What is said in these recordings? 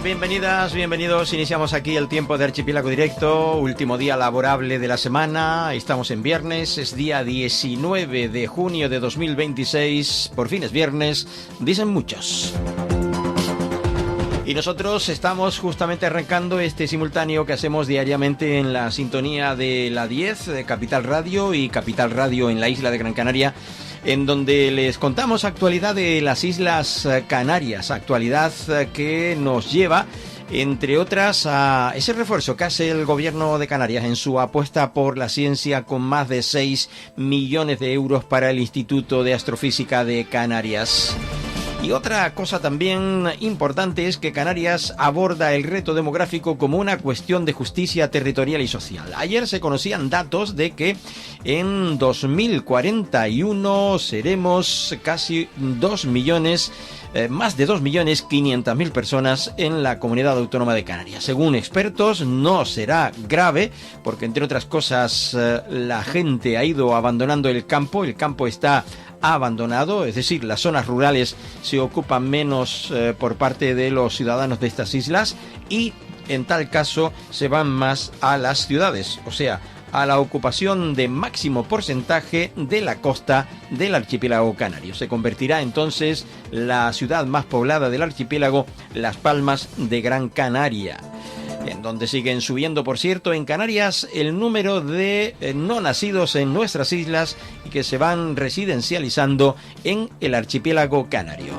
Bienvenidas, bienvenidos. Iniciamos aquí el tiempo de Archipiélago Directo, último día laborable de la semana. Estamos en viernes, es día 19 de junio de 2026. Por fin es viernes, dicen muchos. Y nosotros estamos justamente arrancando este simultáneo que hacemos diariamente en la sintonía de la 10, de Capital Radio y Capital Radio en la isla de Gran Canaria, en donde les contamos actualidad de las Islas Canarias, actualidad que nos lleva, entre otras, a ese refuerzo que hace el gobierno de Canarias en su apuesta por la ciencia, con más de 6 millones de euros para el Instituto de Astrofísica de Canarias. Y otra cosa también importante es que Canarias aborda el reto demográfico como una cuestión de justicia territorial y social. Ayer se conocían datos de que en 2041 seremos casi 2 millones, más de 2.500.000 personas en la comunidad autónoma de Canarias. Según expertos, no será grave porque, entre otras cosas, la gente ha ido abandonando el campo está abandonado, es decir, las zonas rurales se ocupan menos por parte de los ciudadanos de estas islas y en tal caso se van más a las ciudades, o sea, a la ocupación de máximo porcentaje de la costa del archipiélago canario. Se convertirá entonces la ciudad más poblada del archipiélago, Las Palmas de Gran Canaria, en donde siguen subiendo, por cierto, en Canarias el número de no nacidos en nuestras islas y que se van residencializando en el archipiélago canario.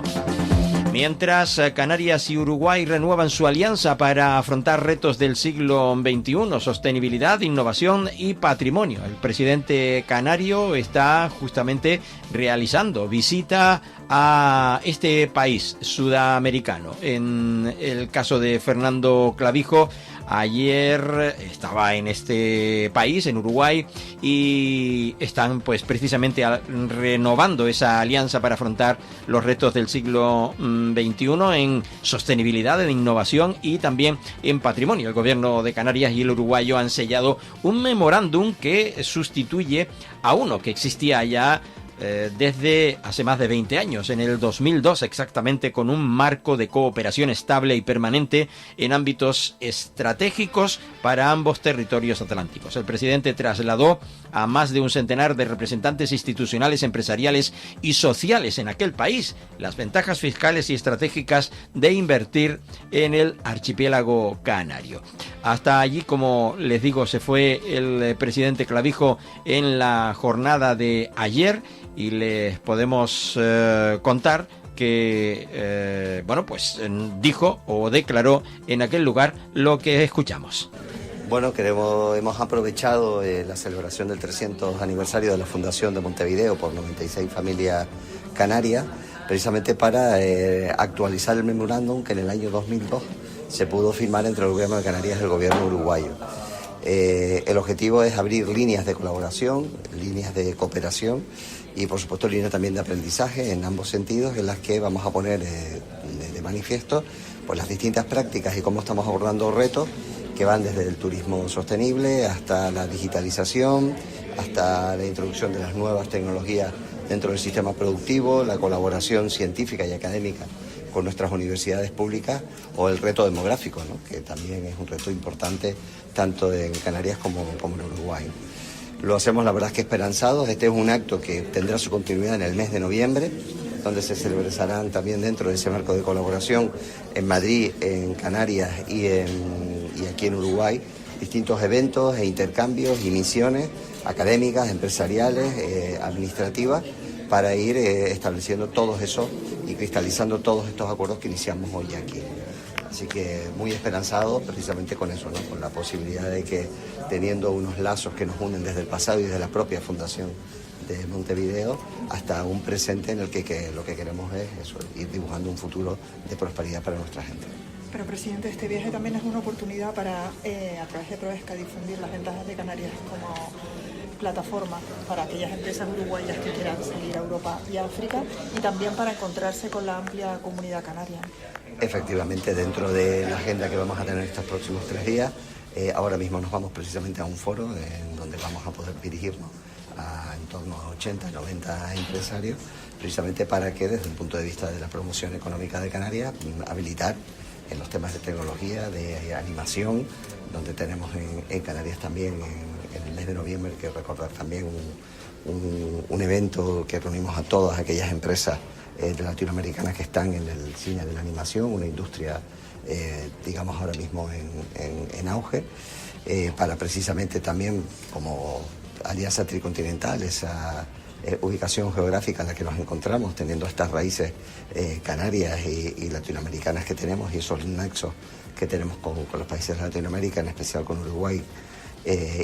Mientras, Canarias y Uruguay renuevan su alianza para afrontar retos del siglo XXI, sostenibilidad, innovación y patrimonio. El presidente canario está justamente realizando visita a este país sudamericano. En el caso de Fernando Clavijo, ayer estaba en este país, en Uruguay, y están pues precisamente renovando esa alianza para afrontar los retos del siglo XXI en sostenibilidad, en innovación y también en patrimonio. El gobierno de Canarias y el uruguayo han sellado un memorándum que sustituye a uno que existía ya desde hace más de 20 años, en el 2002 exactamente, con un marco de cooperación estable y permanente en ámbitos estratégicos para ambos territorios atlánticos. El presidente trasladó a más de un centenar de representantes institucionales, empresariales y sociales en aquel país las ventajas fiscales y estratégicas de invertir en el archipiélago canario. Hasta allí, como les digo, se fue el presidente Clavijo en la jornada de ayer, y les podemos contar que, dijo o declaró en aquel lugar lo que escuchamos. Bueno, hemos aprovechado la celebración del 300 aniversario de la Fundación de Montevideo por 96 familias canarias, precisamente para actualizar el memorándum que en el año 2002 se pudo firmar entre el gobierno de Canarias y el gobierno uruguayo. El objetivo es abrir líneas de colaboración, líneas de cooperación y, por supuesto, líneas también de aprendizaje en ambos sentidos, en las que vamos a poner de manifiesto pues las distintas prácticas y cómo estamos abordando retos que van desde el turismo sostenible hasta la digitalización, hasta la introducción de las nuevas tecnologías dentro del sistema productivo, la colaboración científica y académica con nuestras universidades públicas, o el reto demográfico, ¿no?, que también es un reto importante tanto en Canarias como en Uruguay. Lo hacemos, la verdad, es que esperanzados. Este es un acto que tendrá su continuidad en el mes de noviembre, donde se celebrarán también dentro de ese marco de colaboración en Madrid, en Canarias y aquí en Uruguay, distintos eventos e intercambios y misiones académicas, empresariales, administrativas, para ir estableciendo todos esos y cristalizando todos estos acuerdos que iniciamos hoy aquí. Así que muy esperanzado precisamente con eso, ¿no?, con la posibilidad de que, teniendo unos lazos que nos unen desde el pasado y desde la propia Fundación de Montevideo hasta un presente en el que lo que queremos es eso, ir dibujando un futuro de prosperidad para nuestra gente. Pero, presidente, este viaje también es una oportunidad para, a través de Proesca, difundir las ventajas de Canarias como plataforma para aquellas empresas uruguayas que quieran salir a Europa y a África, y también para encontrarse con la amplia comunidad canaria. Efectivamente, dentro de la agenda que vamos a tener estos próximos 3 días, ahora mismo nos vamos precisamente a un foro en donde vamos a poder dirigirnos a en torno a 80, 90 empresarios, precisamente para que, desde el punto de vista de la promoción económica de Canarias, habilitar en los temas de tecnología, de animación, donde tenemos en Canarias también en el mes de noviembre, que recordar también un evento que reunimos a todas aquellas empresas de latinoamericanas que están en el cine de la animación, una industria digamos ahora mismo en auge, para precisamente también como alianza tricontinental, esa ubicación geográfica en la que nos encontramos, teniendo estas raíces canarias y latinoamericanas que tenemos, y esos nexos que tenemos con los países de Latinoamérica, en especial con Uruguay,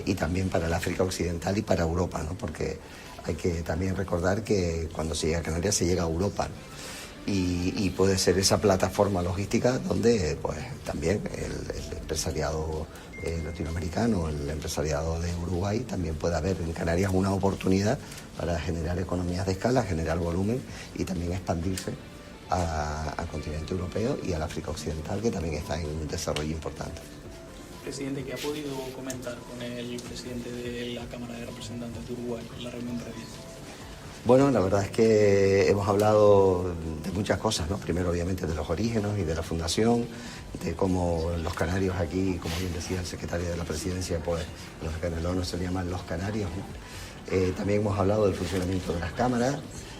y también para el África Occidental y para Europa, ¿no? Porque hay que también recordar que cuando se llega a Canarias se llega a Europa, ¿no? Y puede ser esa plataforma logística donde pues también el empresariado latinoamericano, el empresariado de Uruguay, también puede haber en Canarias una oportunidad para generar economías de escala, generar volumen y también expandirse al continente europeo y al África Occidental, que también está en un desarrollo importante. Presidente, ¿qué ha podido comentar con el presidente de la Cámara de Representantes de Uruguay en la reunión previa? Bueno, la verdad es que hemos hablado de muchas cosas, ¿no? Primero, obviamente, de los orígenes y de la fundación, de cómo los canarios aquí, como bien decía el secretario de la Presidencia, pues los canelones se llaman los canarios, ¿no? También hemos hablado del funcionamiento de las cámaras.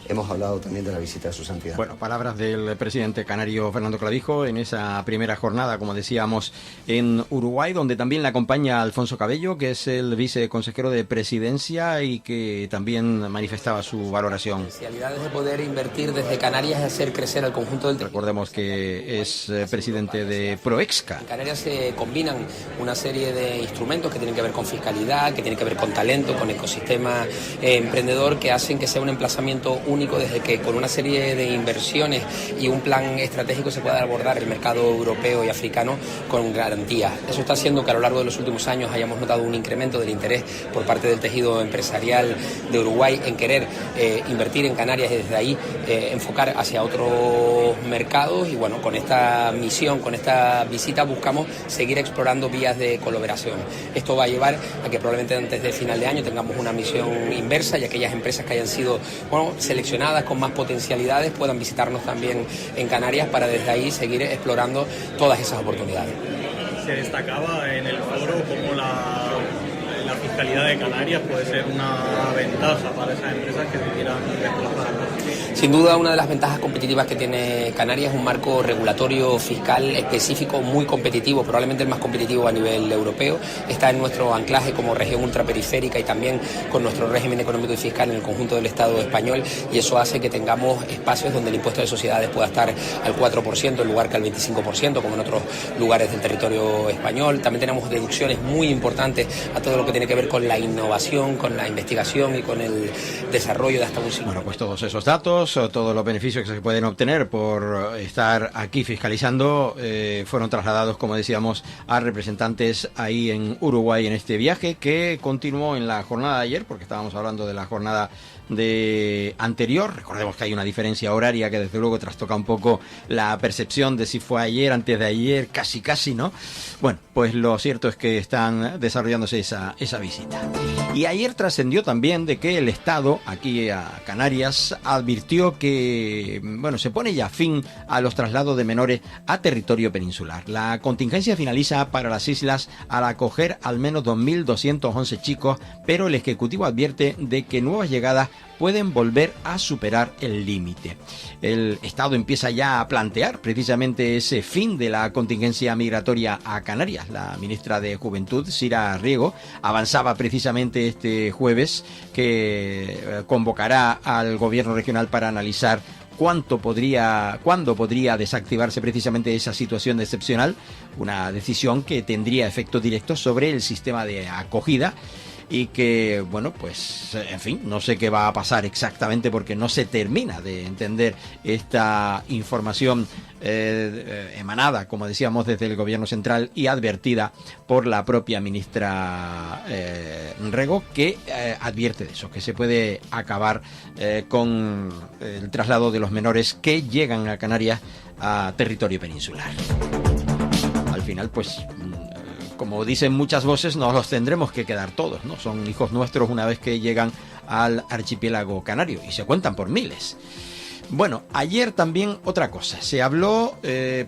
Hemos hablado también de la visita de su santidad. Bueno, palabras del presidente canario Fernando Clavijo en esa primera jornada, como decíamos, en Uruguay, donde también le acompaña Alfonso Cabello, que es el viceconsejero de Presidencia y que también manifestaba su valoración. Especialidades de poder invertir desde Canarias y hacer crecer al conjunto del... Recordemos que es presidente de Proexca. En Canarias se combinan una serie de instrumentos que tienen que ver con fiscalidad, que tienen que ver con talento, con ecosistema emprendedor, que hacen que sea un emplazamiento único desde que con una serie de inversiones y un plan estratégico se pueda abordar el mercado europeo y africano con garantías. Eso está haciendo que a lo largo de los últimos años hayamos notado un incremento del interés por parte del tejido empresarial de Uruguay en querer invertir en Canarias y desde ahí enfocar hacia otros mercados. Y bueno, con esta misión, con esta visita buscamos seguir explorando vías de colaboración. Esto va a llevar a que probablemente antes del final de año tengamos una misión inversa y aquellas empresas que hayan sido seleccionadas con más potencialidades puedan visitarnos también en Canarias para desde ahí seguir explorando todas esas oportunidades. Se destacaba en el foro cómo la fiscalidad de Canarias puede ser una ventaja para esas empresas que se quieran desplazar. Sin duda, una de las ventajas competitivas que tiene Canarias es un marco regulatorio fiscal específico muy competitivo, probablemente el más competitivo a nivel europeo. Está en nuestro anclaje como región ultraperiférica y también con nuestro régimen económico y fiscal en el conjunto del Estado español, y eso hace que tengamos espacios donde el impuesto de sociedades pueda estar al 4% en lugar que al 25%, como en otros lugares del territorio español. También tenemos deducciones muy importantes a todo lo que tiene que ver con la innovación, con la investigación y con el desarrollo de hasta un 5%. Bueno, pues todos esos datos, todos los beneficios que se pueden obtener por estar aquí fiscalizando fueron trasladados, como decíamos, a representantes ahí en Uruguay en este viaje que continuó en la jornada de ayer, porque estábamos hablando de la jornada anterior. Recordemos que hay una diferencia horaria que desde luego trastoca un poco la percepción de si fue ayer, antes de ayer, casi, ¿no? Bueno, pues lo cierto es que están desarrollándose esa visita. Y ayer trascendió también de que el Estado, aquí a Canarias, advirtió que, bueno, se pone ya fin a los traslados de menores a territorio peninsular. La contingencia finaliza para las islas al acoger al menos 2.211 chicos, pero el Ejecutivo advierte de que nuevas llegadas pueden volver a superar el límite. El Estado empieza ya a plantear precisamente ese fin de la contingencia migratoria a Canarias. La ministra de Juventud, Sira Riego, avanzaba precisamente este jueves que convocará al gobierno regional para analizar cuándo podría desactivarse precisamente esa situación excepcional, una decisión que tendría efectos directos sobre el sistema de acogida. Y que, bueno, pues, en fin, no sé qué va a pasar exactamente porque no se termina de entender esta información emanada, como decíamos, desde el gobierno central y advertida por la propia ministra Rego, que advierte de eso, que se puede acabar con el traslado de los menores que llegan a Canarias a territorio peninsular. Al final, pues, como dicen muchas voces, nos los tendremos que quedar todos, ¿no? Son hijos nuestros una vez que llegan al archipiélago canario y se cuentan por miles. Bueno, ayer también otra cosa. Se habló,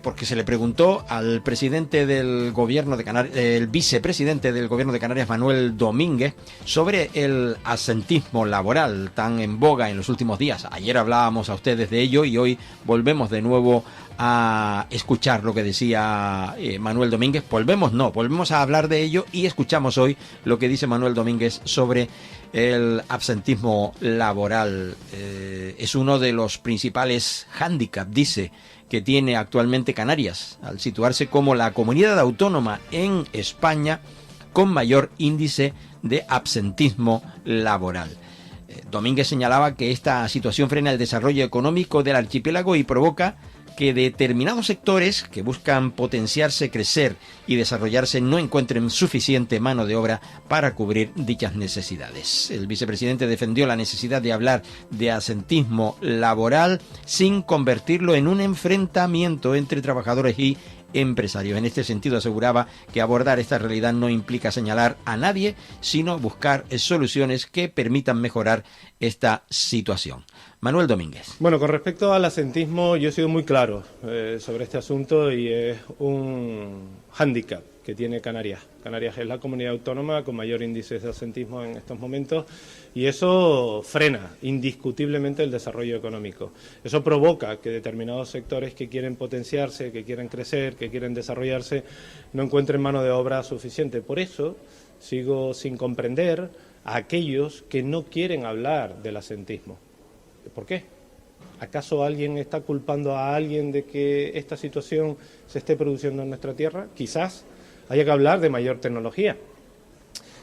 porque se le preguntó al presidente del gobierno de Canarias, el vicepresidente del gobierno de Canarias, Manuel Domínguez, sobre el absentismo laboral tan en boga en los últimos días. Ayer hablábamos a ustedes de ello y hoy volvemos de nuevo a escuchar lo que decía Manuel Domínguez. Volvemos a hablar de ello y escuchamos hoy lo que dice Manuel Domínguez sobre el absentismo laboral. Es uno de los principales hándicaps, dice, que tiene actualmente Canarias, al situarse como la comunidad autónoma en España con mayor índice de absentismo laboral. Domínguez señalaba que esta situación frena el desarrollo económico del archipiélago y provoca que determinados sectores que buscan potenciarse, crecer y desarrollarse no encuentren suficiente mano de obra para cubrir dichas necesidades. El vicepresidente defendió la necesidad de hablar de absentismo laboral sin convertirlo en un enfrentamiento entre trabajadores y empresarios. En este sentido aseguraba que abordar esta realidad no implica señalar a nadie, sino buscar soluciones que permitan mejorar esta situación. Manuel Domínguez. Bueno, con respecto al absentismo, yo he sido muy claro sobre este asunto y es un hándicap que tiene Canarias. Canarias es la comunidad autónoma con mayor índice de absentismo en estos momentos y eso frena indiscutiblemente el desarrollo económico. Eso provoca que determinados sectores que quieren potenciarse, que quieren crecer, que quieren desarrollarse, no encuentren mano de obra suficiente. Por eso sigo sin comprender a aquellos que no quieren hablar del absentismo. ¿Por qué? ¿Acaso alguien está culpando a alguien de que esta situación se esté produciendo en nuestra tierra? Quizás haya que hablar de mayor tecnología,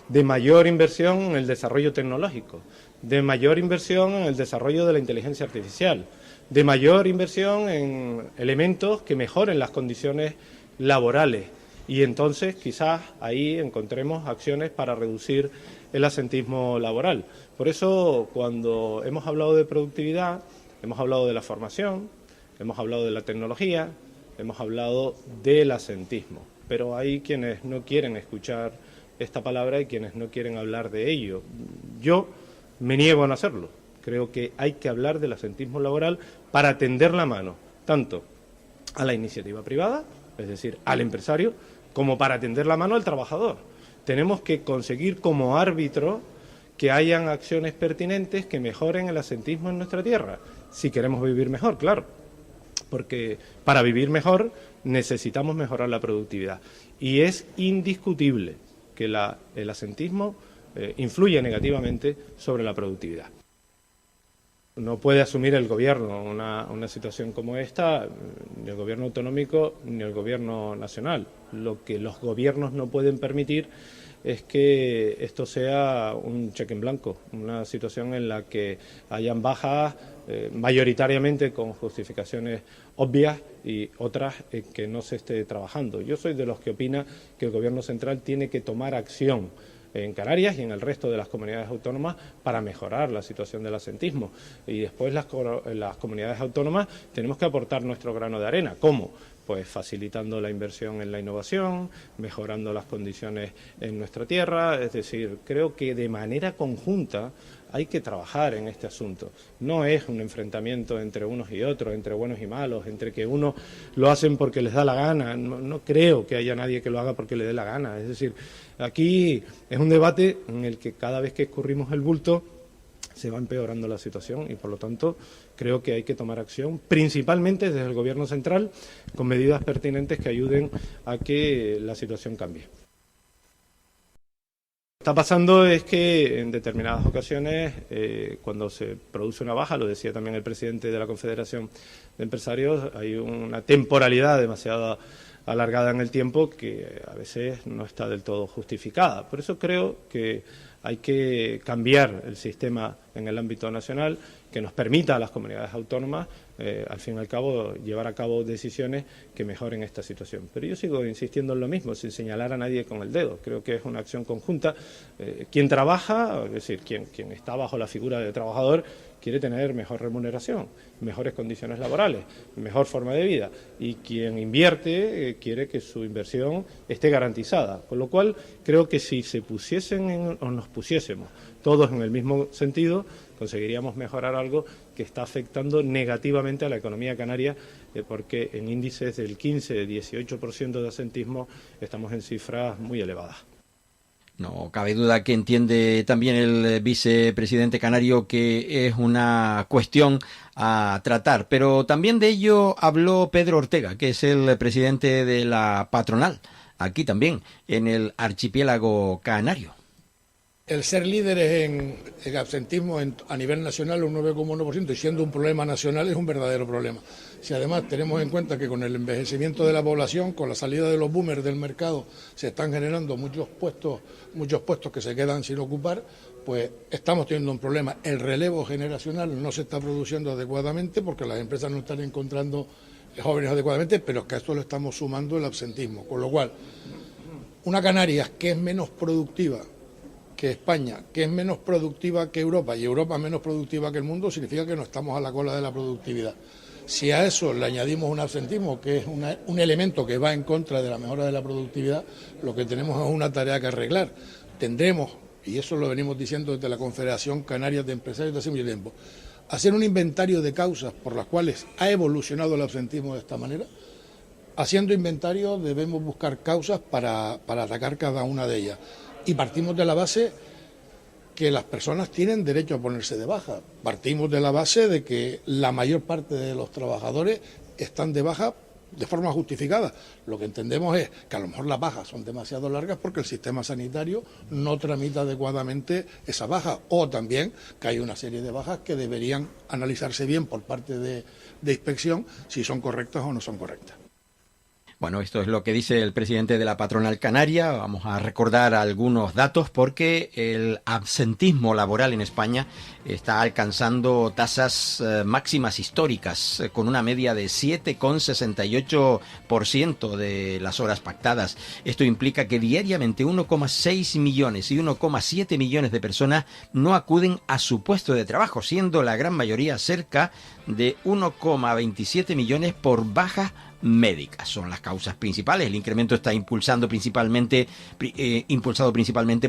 de mayor inversión en el desarrollo tecnológico, de mayor inversión en el desarrollo de la inteligencia artificial, de mayor inversión en elementos que mejoren las condiciones laborales. Y entonces quizás ahí encontremos acciones para reducir el absentismo laboral. Por eso, cuando hemos hablado de productividad, hemos hablado de la formación, hemos hablado de la tecnología, hemos hablado del absentismo. Pero hay quienes no quieren escuchar esta palabra y quienes no quieren hablar de ello. Yo me niego a no hacerlo. Creo que hay que hablar del absentismo laboral para tender la mano, tanto a la iniciativa privada, es decir, al empresario, como para tender la mano al trabajador. Tenemos que conseguir como árbitro que hayan acciones pertinentes que mejoren el absentismo en nuestra tierra, si queremos vivir mejor, claro, porque para vivir mejor necesitamos mejorar la productividad. Y es indiscutible que el absentismo influye negativamente sobre la productividad. No puede asumir el Gobierno una situación como esta, ni el Gobierno autonómico ni el Gobierno nacional. Lo que los gobiernos no pueden permitir es que esto sea un cheque en blanco, una situación en la que hayan bajas mayoritariamente con justificaciones obvias y otras que no se esté trabajando. Yo soy de los que opina que el Gobierno central tiene que tomar acción en Canarias y en el resto de las comunidades autónomas para mejorar la situación del absentismo. Y después las comunidades autónomas tenemos que aportar nuestro grano de arena. ¿Cómo? Pues facilitando la inversión en la innovación, mejorando las condiciones en nuestra tierra. Es decir, creo que de manera conjunta hay que trabajar en este asunto. No es un enfrentamiento entre unos y otros, entre buenos y malos, entre que unos lo hacen porque les da la gana. No creo que haya nadie que lo haga porque le dé la gana. Es decir, aquí es un debate en el que cada vez que escurrimos el bulto se va empeorando la situación y, por lo tanto, creo que hay que tomar acción, principalmente desde el Gobierno central, con medidas pertinentes que ayuden a que la situación cambie. Lo que está pasando es que en determinadas ocasiones, cuando se produce una baja, lo decía también el presidente de la Confederación de Empresarios, hay una temporalidad demasiado alargada en el tiempo que a veces no está del todo justificada. Por eso creo que hay que cambiar el sistema en el ámbito nacional que nos permita a las comunidades autónomas, al fin y al cabo, llevar a cabo decisiones que mejoren esta situación. Pero yo sigo insistiendo en lo mismo, sin señalar a nadie con el dedo. Creo que es una acción conjunta. Quien trabaja, es decir, quien está bajo la figura de trabajador, quiere tener mejor remuneración, mejores condiciones laborales, mejor forma de vida. Y quien invierte quiere que su inversión esté garantizada. Con lo cual, creo que si se pusiesen o nos pusiésemos todos en el mismo sentido, conseguiríamos mejorar algo que está afectando negativamente a la economía canaria, porque en índices del 15-18% de asentismo estamos en cifras muy elevadas. No cabe duda que entiende también el vicepresidente canario que es una cuestión a tratar, pero también de ello habló Pedro Ortega, que es el presidente de la patronal, aquí también, en el archipiélago canario. El ser líderes en absentismo a nivel nacional, un 9,1%, y siendo un problema nacional, es un verdadero problema. Si además tenemos en cuenta que con el envejecimiento de la población, con la salida de los boomers del mercado, se están generando muchos puestos que se quedan sin ocupar, pues estamos teniendo un problema. El relevo generacional no se está produciendo adecuadamente porque las empresas no están encontrando jóvenes adecuadamente, pero es que a esto le estamos sumando el absentismo. Con lo cual, una Canarias que es menos productiva que España, que es menos productiva que Europa, y Europa menos productiva que el mundo, significa que no estamos a la cola de la productividad. Si a eso le añadimos un absentismo, que es un elemento que va en contra de la mejora de la productividad, lo que tenemos es una tarea que arreglar. Tendremos, y eso lo venimos diciendo desde la Confederación Canaria de Empresarios de hace mucho tiempo, hacer un inventario de causas por las cuales ha evolucionado el absentismo de esta manera. Haciendo inventario debemos buscar causas para atacar cada una de ellas. Y partimos de la base que las personas tienen derecho a ponerse de baja. Partimos de la base de que la mayor parte de los trabajadores están de baja de forma justificada. Lo que entendemos es que a lo mejor las bajas son demasiado largas porque el sistema sanitario no tramita adecuadamente esa baja, o también que hay una serie de bajas que deberían analizarse bien por parte de inspección si son correctas o no son correctas. Bueno, esto es lo que dice el presidente de la patronal canaria. Vamos a recordar algunos datos porque el absentismo laboral en España está alcanzando tasas máximas históricas, con una media de 7,68% de las horas pactadas. Esto implica que diariamente 1,6 millones y 1,7 millones de personas no acuden a su puesto de trabajo, siendo la gran mayoría cerca de 1,27 millones por bajas médicas. Son las causas principales. El incremento está impulsado principalmente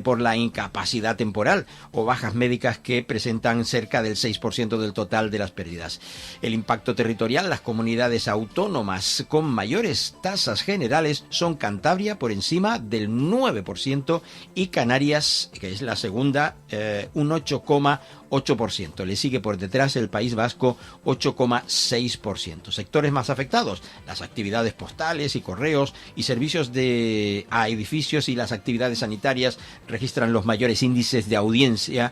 por la incapacidad temporal o bajas médicas que presentan cerca del 6% del total de las pérdidas. El impacto territorial, las comunidades autónomas con mayores tasas generales son Cantabria por encima del 9% y Canarias, que es la segunda, un 8,8%. Le sigue por detrás el País Vasco, 8,6%. Sectores más afectados: las actividades postales y correos y servicios a edificios, y las actividades sanitarias registran los mayores índices de ausencias,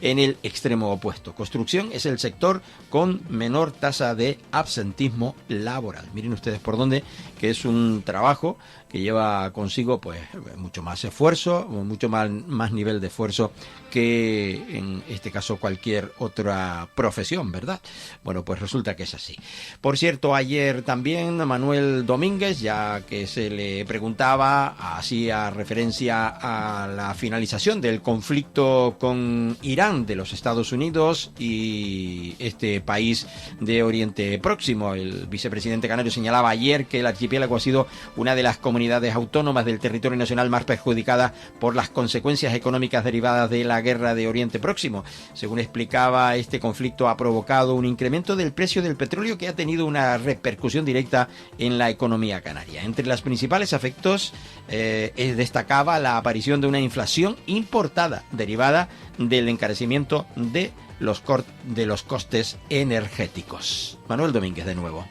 en el extremo opuesto. Construcción es el sector con menor tasa de absentismo laboral. Miren ustedes por dónde, que es un trabajo que lleva consigo pues mucho más esfuerzo, mucho más nivel de esfuerzo que en este caso cualquier otra profesión, ¿verdad? Bueno, pues resulta que es así. Por cierto, ayer también Manuel Domínguez, ya que se le preguntaba, hacía referencia a la finalización del conflicto con Irán de los Estados Unidos y este país de Oriente Próximo. El vicepresidente canario señalaba ayer que el archipiélago ha sido una de las comunidades autónomas del territorio nacional más perjudicadas por las consecuencias económicas derivadas de la guerra de Oriente Próximo. Según explicaba, este conflicto ha provocado un incremento del precio del petróleo que ha tenido una repercusión directa en la economía canaria. Entre los principales efectos destacaba la aparición de una inflación importada derivada del encarecimiento de los costes energéticos. Manuel Domínguez de nuevo.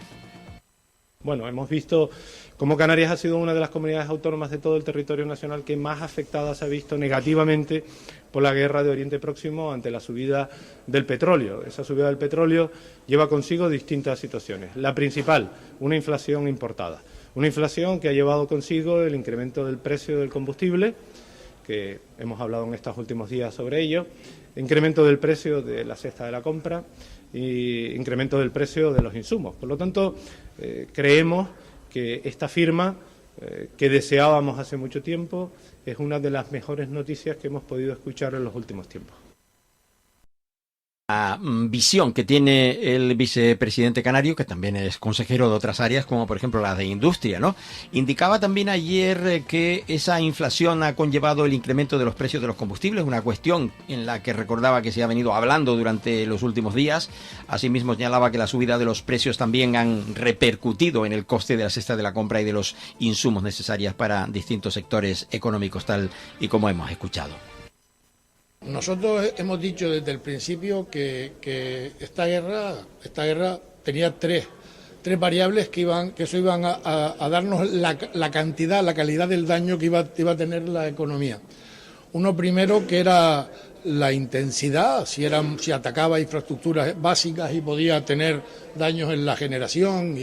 Bueno, hemos visto cómo Canarias ha sido una de las comunidades autónomas de todo el territorio nacional que más afectada se ha visto negativamente por la guerra de Oriente Próximo ante la subida del petróleo. Esa subida del petróleo lleva consigo distintas situaciones. La principal, una inflación importada. Una inflación que ha llevado consigo el incremento del precio del combustible, que hemos hablado en estos últimos días sobre ello, incremento del precio de la cesta de la compra y incremento del precio de los insumos. Por lo tanto, creemos que esta firma, que deseábamos hace mucho tiempo, es una de las mejores noticias que hemos podido escuchar en los últimos tiempos. visión que tiene el vicepresidente canario, que también es consejero de otras áreas, como por ejemplo la de industria, ¿no? Indicaba también ayer que esa inflación ha conllevado el incremento de los precios de los combustibles, una cuestión en la que recordaba que se ha venido hablando durante los últimos días. Asimismo señalaba que la subida de los precios también han repercutido en el coste de la cesta de la compra y de los insumos necesarios para distintos sectores económicos, tal y como hemos escuchado. Nosotros hemos dicho desde el principio que esta guerra tenía tres variables que iban a darnos la cantidad, la calidad del daño que iba a tener la economía. Uno primero, que era la intensidad, si atacaba infraestructuras básicas y podía tener daños en la generación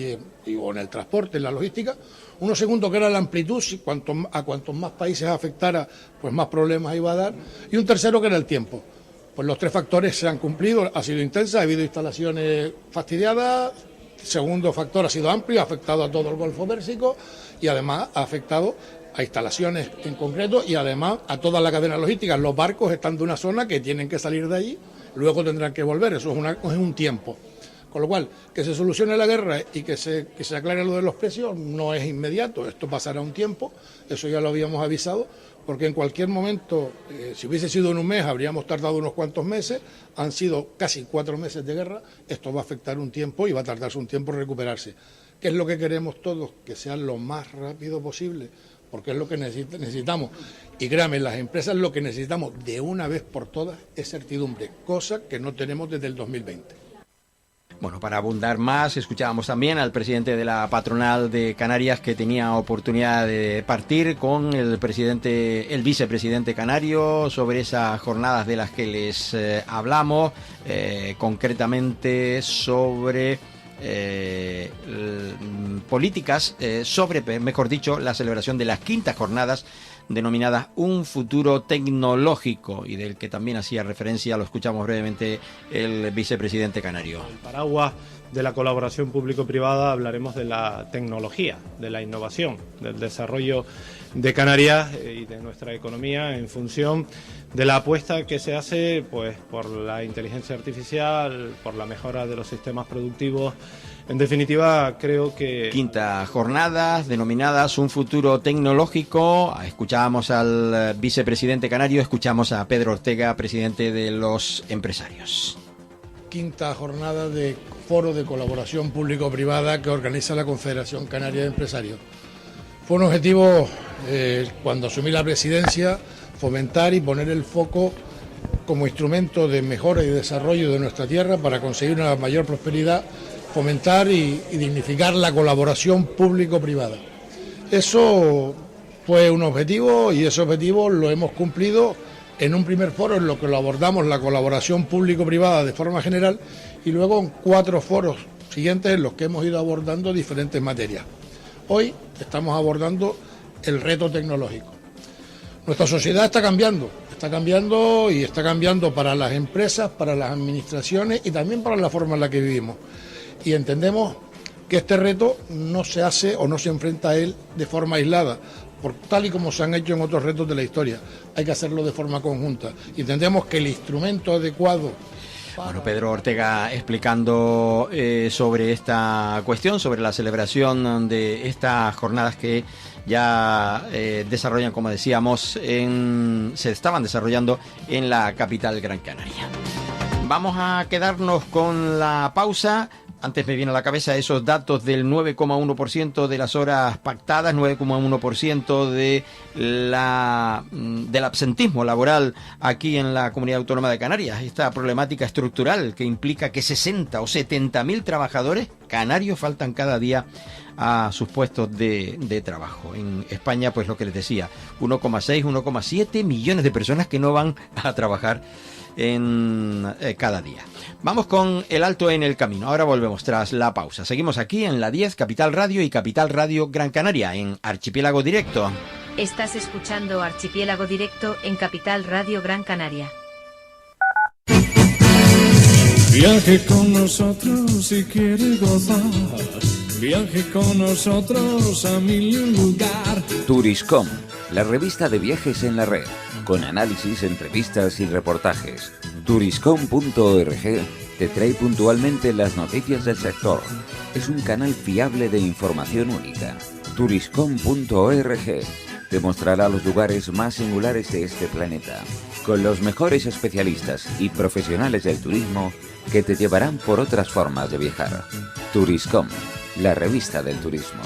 o en el transporte, en la logística. Uno segundo, que era la amplitud, si a cuantos más países afectara, pues más problemas iba a dar. Y un tercero, que era el tiempo. Pues los tres factores se han cumplido, ha sido intensa, ha habido instalaciones fastidiadas. Segundo factor, ha sido amplio, ha afectado a todo el Golfo Pérsico y además ha afectado a instalaciones en concreto y además a toda la cadena logística. Los barcos están de una zona que tienen que salir de allí, luego tendrán que volver, eso es un tiempo. Con lo cual, que se solucione la guerra y que se aclare lo de los precios no es inmediato, esto pasará un tiempo, eso ya lo habíamos avisado, porque en cualquier momento, si hubiese sido en un mes, habríamos tardado unos cuantos meses, han sido casi 4 meses de guerra, esto va a afectar un tiempo y va a tardarse un tiempo en recuperarse. ¿Qué es lo que queremos todos? Que sea lo más rápido posible, porque es lo que necesitamos. Y créanme, las empresas lo que necesitamos de una vez por todas es certidumbre, cosa que no tenemos desde el 2020. Bueno, para abundar más, escuchábamos también al presidente de la patronal de Canarias, que tenía oportunidad de partir con el vicepresidente canario sobre esas jornadas de las que les hablamos, concretamente sobre políticas, mejor dicho, la celebración de las 5ª jornadas denominadas Un Futuro Tecnológico, y del que también hacía referencia, lo escuchamos brevemente, el vicepresidente canario. El paraguas de la colaboración público-privada hablaremos de la tecnología, de la innovación, del desarrollo de Canarias y de nuestra economía en función de la apuesta que se hace pues por la inteligencia artificial, por la mejora de los sistemas productivos. En definitiva, creo que... 5ª jornadas denominadas Un Futuro Tecnológico. Escuchábamos al vicepresidente canario, escuchamos a Pedro Ortega, presidente de los empresarios. 5ª jornada de foro de colaboración público-privada que organiza la Confederación Canaria de Empresarios. Fue un objetivo, cuando asumí la presidencia, fomentar y poner el foco como instrumento de mejora y desarrollo de nuestra tierra para conseguir una mayor prosperidad, fomentar y dignificar la colaboración público-privada. Eso fue un objetivo y ese objetivo lo hemos cumplido en un primer foro en lo que lo abordamos la colaboración público-privada de forma general y luego en 4 foros siguientes en los que hemos ido abordando diferentes materias. Hoy estamos abordando el reto tecnológico. Nuestra sociedad está cambiando y está cambiando para las empresas, para las administraciones y también para la forma en la que vivimos. Y entendemos que este reto no se hace o no se enfrenta a él de forma aislada, tal y como se han hecho en otros retos de la historia. Hay que hacerlo de forma conjunta. Y entendemos que el instrumento adecuado... Bueno, Pedro Ortega explicando sobre esta cuestión, sobre la celebración de estas jornadas que ya desarrollan, como decíamos, se estaban desarrollando en la capital Gran Canaria. Vamos a quedarnos con la pausa. Antes me viene a la cabeza esos datos del 9,1% de las horas pactadas, 9,1% del absentismo laboral aquí en la Comunidad Autónoma de Canarias. Esta problemática estructural que implica que 60 o 70.000 trabajadores canarios faltan cada día a sus puestos de trabajo. En España, pues lo que les decía, 1,6, 1,7 millones de personas que no van a trabajar cada día. Vamos con el alto en el camino. Ahora volvemos tras la pausa. Seguimos aquí en la 10 Capital Radio y Capital Radio Gran Canaria en Archipiélago Directo. Estás escuchando Archipiélago Directo en Capital Radio Gran Canaria. Viaje con nosotros si quiere gozar. Viaje con nosotros a 1000 lugar. Turiscom, la revista de viajes en la red. con análisis, entrevistas y reportajes. Turiscom.org te trae puntualmente las noticias del sector. Es un canal fiable de información única. Turiscom.org te mostrará los lugares más singulares de este planeta, con los mejores especialistas y profesionales del turismo que te llevarán por otras formas de viajar. Turiscom, la revista del turismo.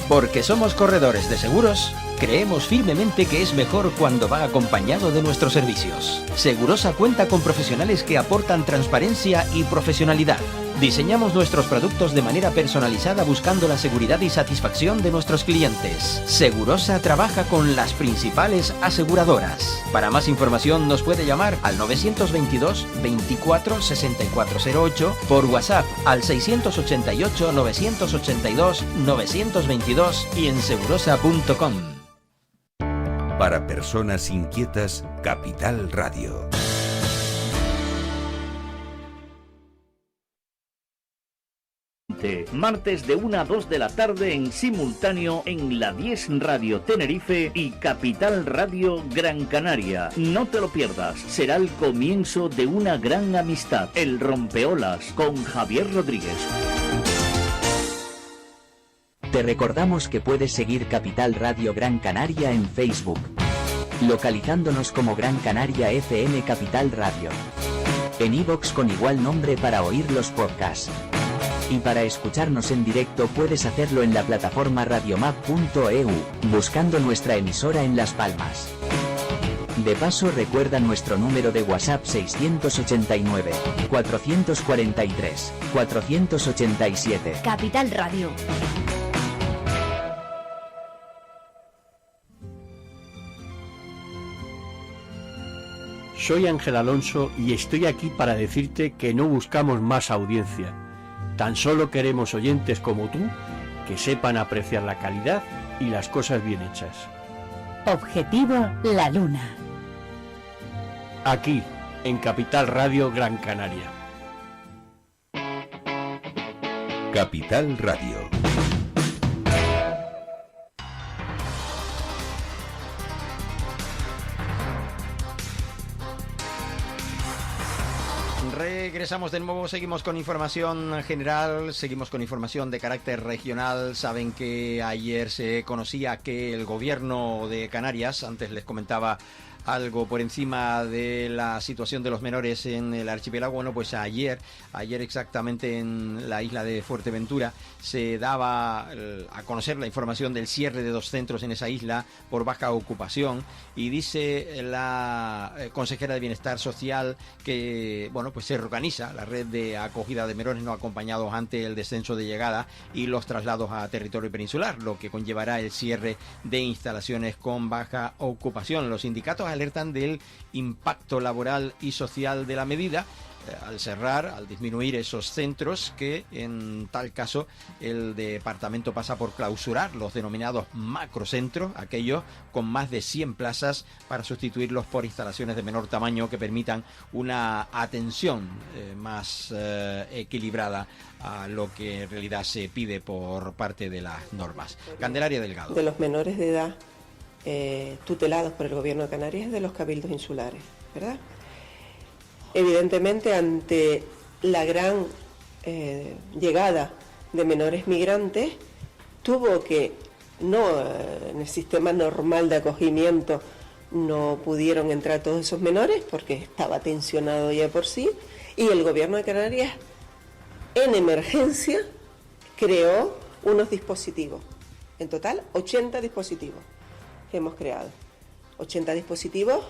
Porque somos corredores de seguros, creemos firmemente que es mejor cuando va acompañado de nuestros servicios. Segurosa cuenta con profesionales que aportan transparencia y profesionalidad. Diseñamos nuestros productos de manera personalizada buscando la seguridad y satisfacción de nuestros clientes. Segurosa trabaja con las principales aseguradoras. Para más información nos puede llamar al 922 24 6408, por WhatsApp al 688 982 922 y en segurosa.com. Para personas inquietas, Capital Radio. Martes de 1 a 2 de la tarde en simultáneo en la 10 Radio Tenerife y Capital Radio Gran Canaria. No te lo pierdas, será el comienzo de una gran amistad. El Rompeolas con Javier Rodríguez. Te recordamos que puedes seguir Capital Radio Gran Canaria en Facebook, localizándonos como Gran Canaria FM Capital Radio. En iVoox con igual nombre para oír los podcasts. Y para escucharnos en directo puedes hacerlo en la plataforma radiomap.eu, buscando nuestra emisora en Las Palmas. De paso, recuerda nuestro número de WhatsApp 689 443 487. Capital Radio. Soy Ángel Alonso y estoy aquí para decirte que no buscamos más audiencia. Tan solo queremos oyentes como tú que sepan apreciar la calidad y las cosas bien hechas. Objetivo La Luna. Aquí, en Capital Radio Gran Canaria. Capital Radio. Regresamos de nuevo, seguimos con información general, seguimos con información de carácter regional. Saben que ayer se conocía que el gobierno de Canarias, antes les comentaba algo por encima de la situación de los menores en el archipiélago. Bueno, pues ayer exactamente en la isla de Fuerteventura se daba a conocer la información del cierre de 2 centros en esa isla por baja ocupación, y dice la consejera de Bienestar Social que, bueno, pues se reorganiza la red de acogida de menores no acompañados ante el descenso de llegada y los traslados a territorio peninsular, lo que conllevará el cierre de instalaciones con baja ocupación. Los sindicatos alertan del impacto laboral y social de la medida al cerrar, al disminuir esos centros, que en tal caso el departamento pasa por clausurar los denominados macrocentros, aquellos con más de 100 plazas, para sustituirlos por instalaciones de menor tamaño que permitan una atención más equilibrada a lo que en realidad se pide por parte de las normas. Candelaria Delgado. De los menores de edad tutelados por el Gobierno de Canarias es de los cabildos insulares, ¿verdad? Evidentemente, ante la gran llegada de menores migrantes, tuvo que, en el sistema normal de acogimiento no pudieron entrar todos esos menores porque estaba tensionado ya por sí, y el Gobierno de Canarias, en emergencia, creó unos dispositivos. En total, 80 dispositivos que hemos creado. 80 dispositivos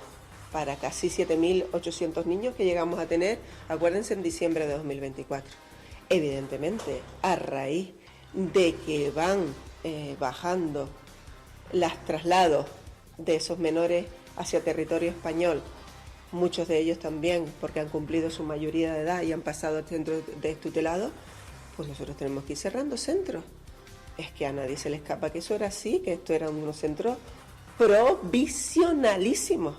para casi 7.800 niños que llegamos a tener, acuérdense, en diciembre de 2024. Evidentemente, a raíz de que van bajando los traslados de esos menores hacia territorio español, muchos de ellos también porque han cumplido su mayoría de edad y han pasado al centro de tutelados, pues nosotros tenemos que ir cerrando centros. Es que a nadie se le escapa que eso era así, que esto eran unos centros provisionalísimos.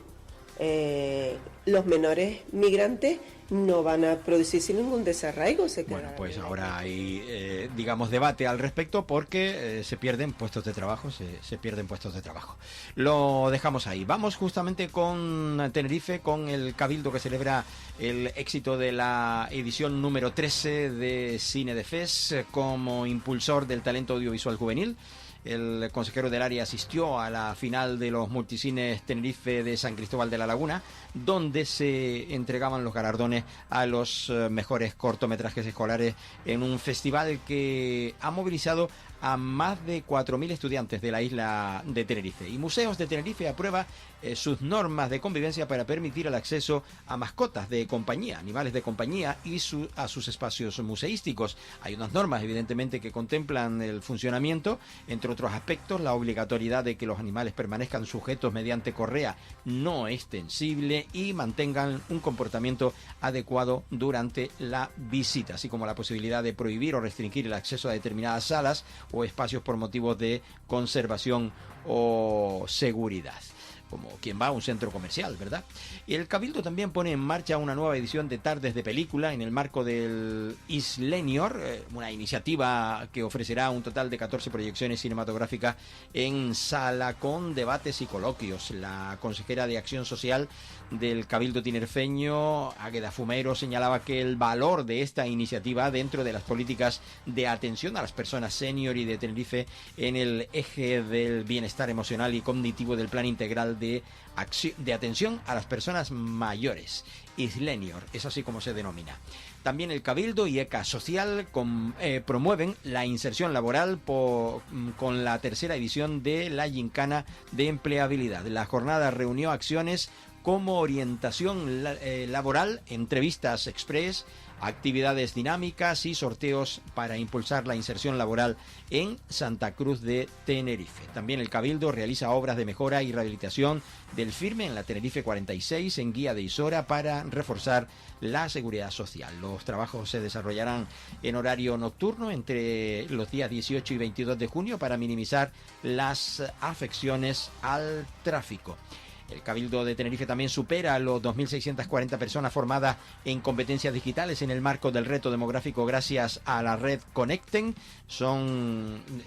los menores migrantes no van a producirse ningún desarraigo. Bueno, pues ahora hay, digamos, debate al respecto porque se pierden puestos de trabajo, se pierden puestos de trabajo. Lo dejamos ahí. Vamos justamente con Tenerife, con el Cabildo que celebra el éxito de la edición número 13 de Cine de FES como impulsor del talento audiovisual juvenil. El consejero del área asistió a la final de los multicines Tenerife de San Cristóbal de la Laguna, donde se entregaban los galardones a los mejores cortometrajes escolares en un festival que ha movilizado a más de 4.000 estudiantes de la isla de Tenerife. Y Museos de Tenerife aprueba sus normas de convivencia para permitir el acceso a mascotas de compañía, animales de compañía y a sus espacios museísticos. Hay unas normas, evidentemente, que contemplan el funcionamiento, entre otros aspectos, la obligatoriedad de que los animales permanezcan sujetos mediante correa no extensible y mantengan un comportamiento adecuado durante la visita, así como la posibilidad de prohibir o restringir el acceso a determinadas salas o espacios por motivos de conservación o seguridad, como quien va a un centro comercial, ¿verdad? Y el Cabildo también pone en marcha una nueva edición de Tardes de Película en el marco del Islenior, una iniciativa que ofrecerá un total de 14 proyecciones cinematográficas en sala con debates y coloquios. La consejera de Acción Social del Cabildo tinerfeño, Águeda Fumero, señalaba que el valor de esta iniciativa dentro de las políticas de atención a las personas senior y de Tenerife en el eje del bienestar emocional y cognitivo del Plan Integral de atención a las personas mayores. Islenior, es así como se denomina. También el Cabildo y ECA Social promueven la inserción laboral con la tercera edición de la Gincana de Empleabilidad. La jornada reunió acciones como orientación laboral, entrevistas express, actividades dinámicas y sorteos para impulsar la inserción laboral en Santa Cruz de Tenerife. También el Cabildo realiza obras de mejora y rehabilitación del firme en la Tenerife 46 en Guía de Isora para reforzar la seguridad social. Los trabajos se desarrollarán en horario nocturno entre los días 18 y 22 de junio para minimizar las afecciones al tráfico. El Cabildo de Tenerife también supera a los 2.640 personas formadas en competencias digitales en el marco del reto demográfico gracias a la red Conecten.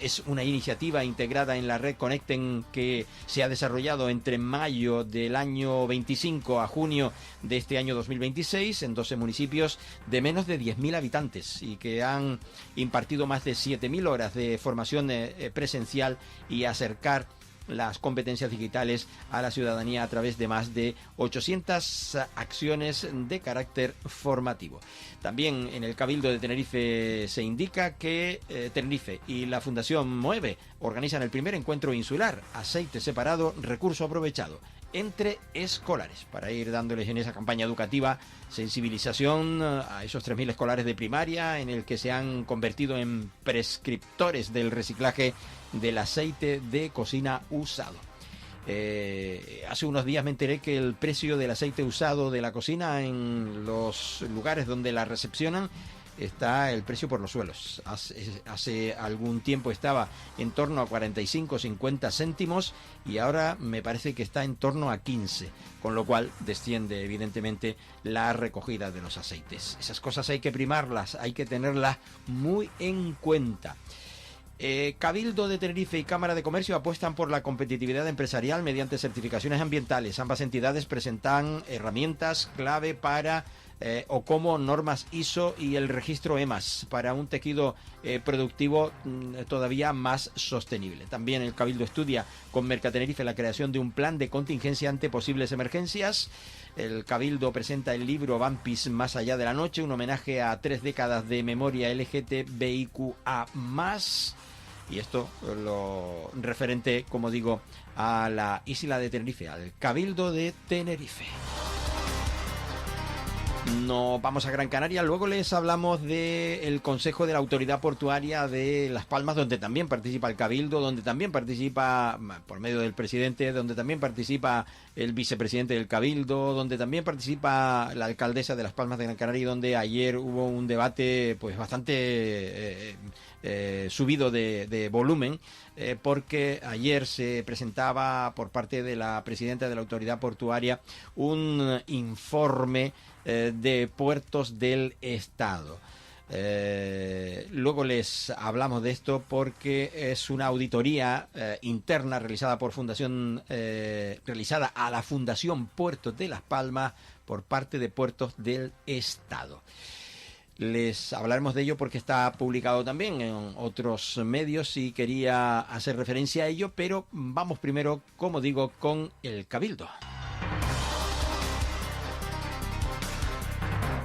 Es una iniciativa integrada en la red Conecten que se ha desarrollado entre mayo del año 25 a junio de este año 2026 en 12 municipios de menos de 10.000 habitantes y que han impartido más de 7.000 horas de formación presencial y acercar las competencias digitales a la ciudadanía a través de más de 800 acciones de carácter formativo. También en el Cabildo de Tenerife se indica que Tenerife y la Fundación Moeve organizan el primer encuentro insular, aceite separado, recurso aprovechado, entre escolares, para ir dándoles en esa campaña educativa sensibilización a esos 3.000 escolares de primaria en el que se han convertido en prescriptores del reciclaje del aceite de cocina usado. Hace unos días me enteré que el precio del aceite usado de la cocina en los lugares donde la recepcionan está el precio por los suelos. Hace algún tiempo estaba en torno a 45-50 céntimos y ahora me parece que está en torno a 15, con lo cual desciende evidentemente la recogida de los aceites. Esas cosas hay que primarlas, hay que tenerlas muy en cuenta. Cabildo de Tenerife y Cámara de Comercio apuestan por la competitividad empresarial mediante certificaciones ambientales. Ambas entidades presentan herramientas clave para o como normas ISO y el registro EMAS para un tejido productivo todavía más sostenible. También el Cabildo estudia con Mercatenerife la creación de un plan de contingencia ante posibles emergencias. El Cabildo presenta el libro Vampis Más allá de la noche, un homenaje a 3 décadas de memoria LGTBIQA+. Y esto lo referente, como digo, a la isla de Tenerife, al Cabildo de Tenerife. No vamos a Gran Canaria, luego les hablamos del Consejo de la Autoridad Portuaria de Las Palmas, donde también participa el Cabildo, donde también participa, por medio del presidente, donde también participa el vicepresidente del Cabildo, donde también participa la alcaldesa de Las Palmas de Gran Canaria, y donde ayer hubo un debate pues bastante subido de volumen, porque ayer se presentaba por parte de la presidenta de la Autoridad Portuaria un informe de puertos del Estado. Luego les hablamos de esto porque es una auditoría interna realizada realizada a la Fundación Puertos de Las Palmas por parte de Puertos del Estado. Les hablaremos de ello porque está publicado también en otros medios y quería hacer referencia a ello, pero vamos primero, como digo, con el Cabildo.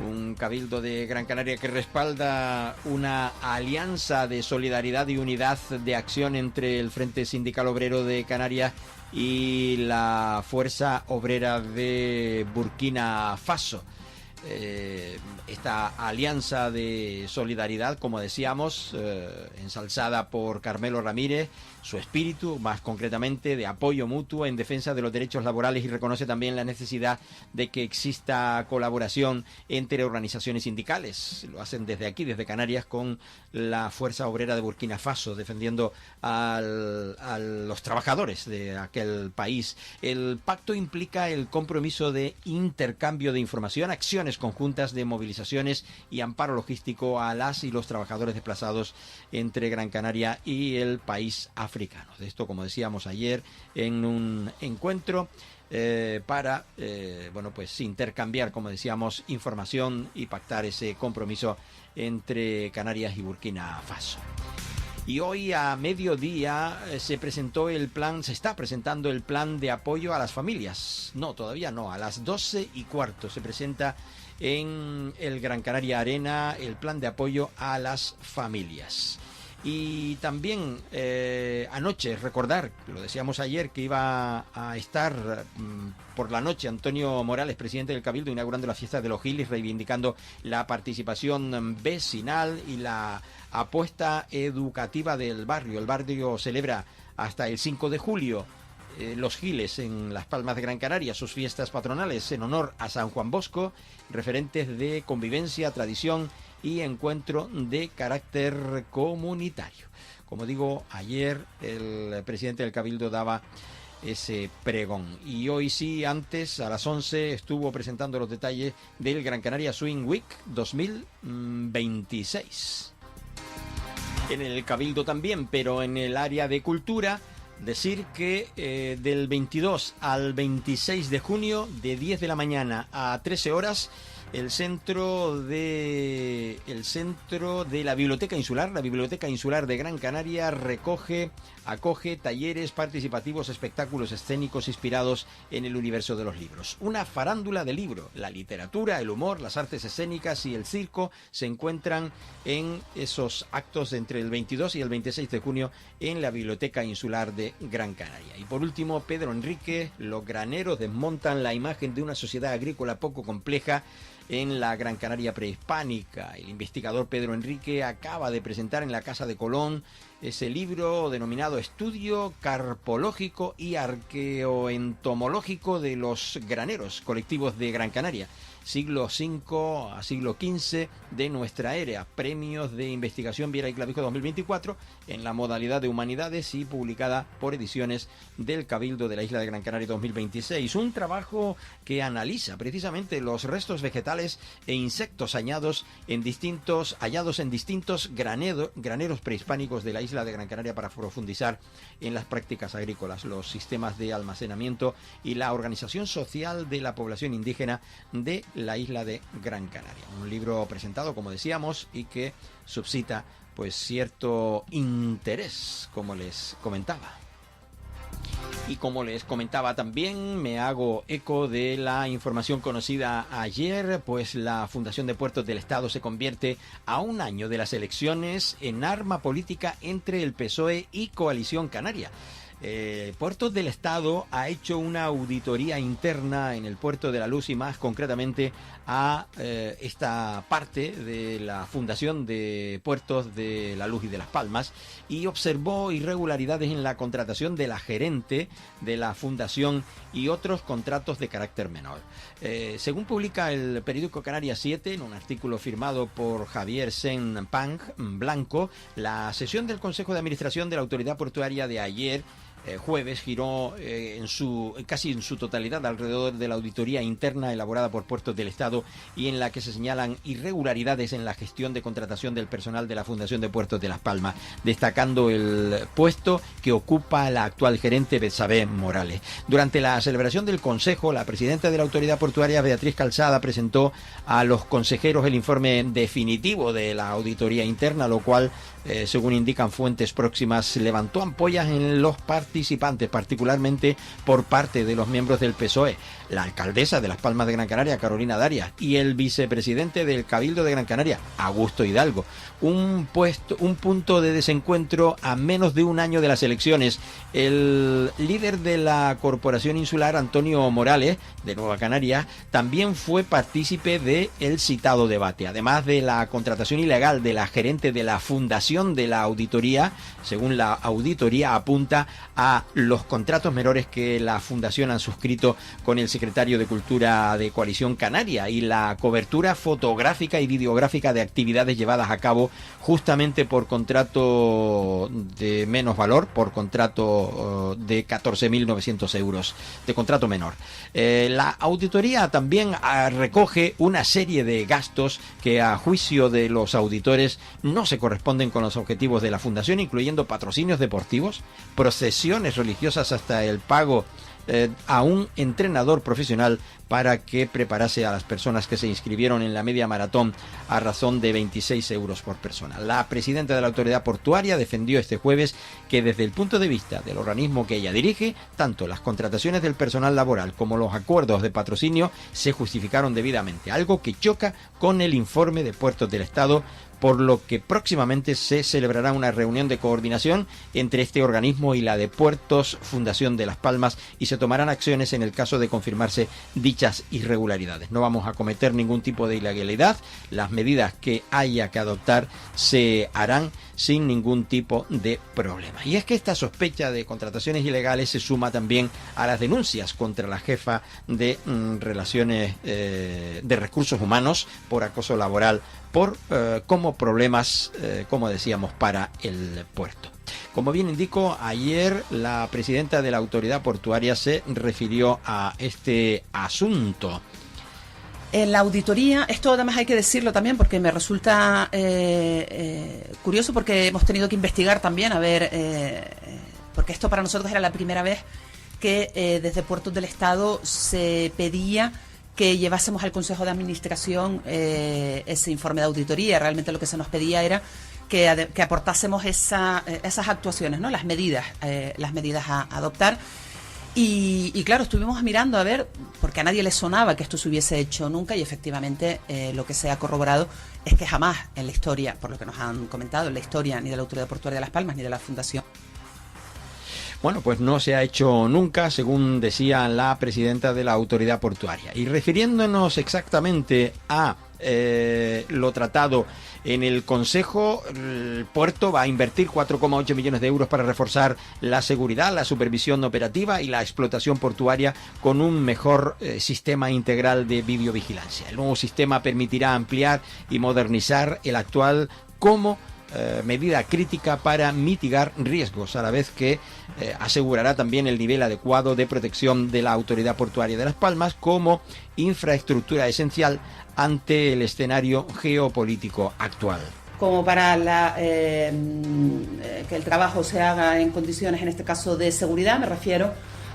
Un Cabildo de Gran Canaria que respalda una alianza de solidaridad y unidad de acción entre el Frente Sindical Obrero de Canarias y la Fuerza Obrera de Burkina Faso. Esta alianza de solidaridad, como decíamos, ensalzada por Carmelo Ramírez, su espíritu, más concretamente, de apoyo mutuo en defensa de los derechos laborales, y reconoce también la necesidad de que exista colaboración entre organizaciones sindicales. Lo hacen desde aquí, desde Canarias, con la Fuerza Obrera de Burkina Faso, defendiendo a los trabajadores de aquel país. El pacto implica el compromiso de intercambio de información, acciones conjuntas de movilizaciones y amparo logístico a las y los trabajadores desplazados entre Gran Canaria y el país africano. De esto, como decíamos ayer, en un encuentro para pues intercambiar, como decíamos, información y pactar ese compromiso entre Canarias y Burkina Faso. Y hoy a mediodía se está presentando el plan de apoyo a las familias. No, todavía no, a las 12:15 se presenta en el Gran Canaria Arena el plan de apoyo a las familias. Y también anoche, recordar, lo decíamos ayer, que iba a estar por la noche Antonio Morales, presidente del Cabildo, inaugurando la fiesta de los Giles, reivindicando la participación vecinal y la apuesta educativa del barrio. El barrio celebra hasta el 5 de julio los Giles en Las Palmas de Gran Canaria, sus fiestas patronales en honor a San Juan Bosco, referentes de convivencia, tradición y encuentro de carácter comunitario. Como digo, ayer el presidente del Cabildo daba ese pregón. Y hoy sí, antes, a las 11, estuvo presentando los detalles del Gran Canaria Swing Week 2026. En el Cabildo también, pero en el área de cultura, decir que del 22 al 26 de junio, de 10 de la mañana a 13 horas, el centro de la Biblioteca Insular de Gran Canaria acoge talleres participativos, espectáculos escénicos inspirados en el universo de los libros. Una farándula de libro, la literatura, el humor, las artes escénicas y el circo se encuentran en esos actos entre el 22 y el 26 de junio en la Biblioteca Insular de Gran Canaria. Y por último, Pedro Enrique, los graneros desmontan la imagen de una sociedad agrícola poco compleja en la Gran Canaria prehispánica. El investigador Pedro Enrique acaba de presentar en la Casa de Colón ese libro denominado Estudio Carpológico y Arqueoentomológico de los Graneros Colectivos de Gran Canaria, siglo V a siglo XV de nuestra era. Premios de Investigación Viera y Clavijo 2024 en la modalidad de Humanidades y publicada por Ediciones del Cabildo de la Isla de Gran Canaria 2026. Un trabajo que analiza precisamente los restos vegetales e insectos hallados en distintos graneros prehispánicos de la Isla de Gran Canaria para profundizar en las prácticas agrícolas, los sistemas de almacenamiento y la organización social de la población indígena de la isla de Gran Canaria. Un libro presentado, como decíamos, y que suscita pues cierto interés, como les comentaba. Y como les comentaba también, me hago eco de la información conocida ayer, pues la Fundación de Puertos del Estado se convierte a un año de las elecciones en arma política entre el PSOE y Coalición Canaria. Puertos del Estado ha hecho una auditoría interna en el Puerto de la Luz y más concretamente a esta parte de la Fundación de Puertos de la Luz y de Las Palmas y observó irregularidades en la contratación de la gerente de la fundación y otros contratos de carácter menor. Según publica el periódico Canarias 7 en un artículo firmado por Javier Sen Pang Blanco, la sesión del Consejo de Administración de la Autoridad Portuaria de ayer jueves giró casi en su totalidad alrededor de la auditoría interna elaborada por Puertos del Estado y en la que se señalan irregularidades en la gestión de contratación del personal de la Fundación de Puertos de Las Palmas, destacando el puesto que ocupa la actual gerente Betsabé Morales. Durante la celebración del Consejo, la presidenta de la Autoridad Portuaria, Beatriz Calzada, presentó a los consejeros el informe definitivo de la auditoría interna, lo cual, según indican fuentes próximas, levantó ampollas en los participantes, particularmente por parte de los miembros del PSOE, la alcaldesa de Las Palmas de Gran Canaria, Carolina Darias, y el vicepresidente del Cabildo de Gran Canaria, Augusto Hidalgo. Un punto de desencuentro a menos de un año de las elecciones. El líder de la Corporación Insular, Antonio Morales, de Nueva Canarias, también fue partícipe del citado debate. Además de la contratación ilegal de la gerente de la Fundación de la Auditoría, según la auditoría apunta a los contratos menores que la Fundación han suscrito con el secretario de Cultura de Coalición Canaria y la cobertura fotográfica y videográfica de actividades llevadas a cabo justamente por contrato de menos valor, por contrato de 14.900 euros de contrato menor. La auditoría también recoge una serie de gastos que a juicio de los auditores no se corresponden con los objetivos de la Fundación, incluyendo patrocinios deportivos, procesiones religiosas hasta el pago a un entrenador profesional para que preparase a las personas que se inscribieron en la media maratón a razón de 26 euros por persona. La presidenta de la Autoridad Portuaria defendió este jueves que desde el punto de vista del organismo que ella dirige, tanto las contrataciones del personal laboral como los acuerdos de patrocinio se justificaron debidamente, algo que choca con el informe de Puertos del Estado, por lo que próximamente se celebrará una reunión de coordinación entre este organismo y la de Puertos Fundación de Las Palmas y se tomarán acciones en el caso de confirmarse dichas irregularidades. No vamos a cometer ningún tipo de ilegalidad, las medidas que haya que adoptar se harán sin ningún tipo de problema. Y es que esta sospecha de contrataciones ilegales se suma también a las denuncias contra la jefa de relaciones de recursos humanos por acoso laboral como problemas, como decíamos, para el puerto. Como bien indico, ayer la presidenta de la Autoridad Portuaria se refirió a este asunto. En la auditoría, esto además hay que decirlo también porque me resulta curioso, porque hemos tenido que investigar también, a ver, porque esto para nosotros era la primera vez que desde Puertos del Estado se pedía que llevásemos al Consejo de Administración ese informe de auditoría. Realmente lo que se nos pedía era que aportásemos esas actuaciones, ¿no? Las medidas a adoptar. Y claro, estuvimos mirando a ver, porque a nadie le sonaba que esto se hubiese hecho nunca, y efectivamente lo que se ha corroborado es que jamás en la historia, por lo que nos han comentado, en la historia ni de la Autoridad Portuaria de Las Palmas ni de la Fundación. Bueno, pues no se ha hecho nunca, según decía la presidenta de la Autoridad Portuaria. Y refiriéndonos exactamente a lo tratado en el Consejo, el puerto va a invertir 4,8 millones de euros para reforzar la seguridad, la supervisión operativa y la explotación portuaria con un mejor sistema integral de videovigilancia. El nuevo sistema permitirá ampliar y modernizar el actual como medida crítica para mitigar riesgos, a la vez que asegurará también el nivel adecuado de protección de la Autoridad Portuaria de Las Palmas como infraestructura esencial ante el escenario geopolítico actual. Como para que el trabajo se haga en condiciones, en este caso, de seguridad, me refiero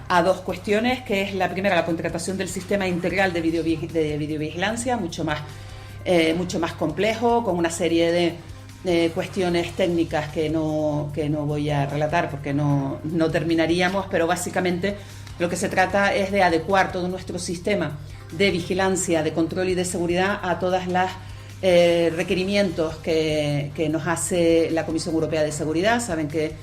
a dos cuestiones, que es la primera, la contratación del sistema integral de videovigilancia, mucho más complejo, con una serie de cuestiones técnicas que no voy a relatar porque no terminaríamos, pero básicamente lo que se trata es de adecuar todo nuestro sistema de vigilancia, de control y de seguridad a todas las requerimientos que nos hace la Comisión Europea de Seguridad. Saben que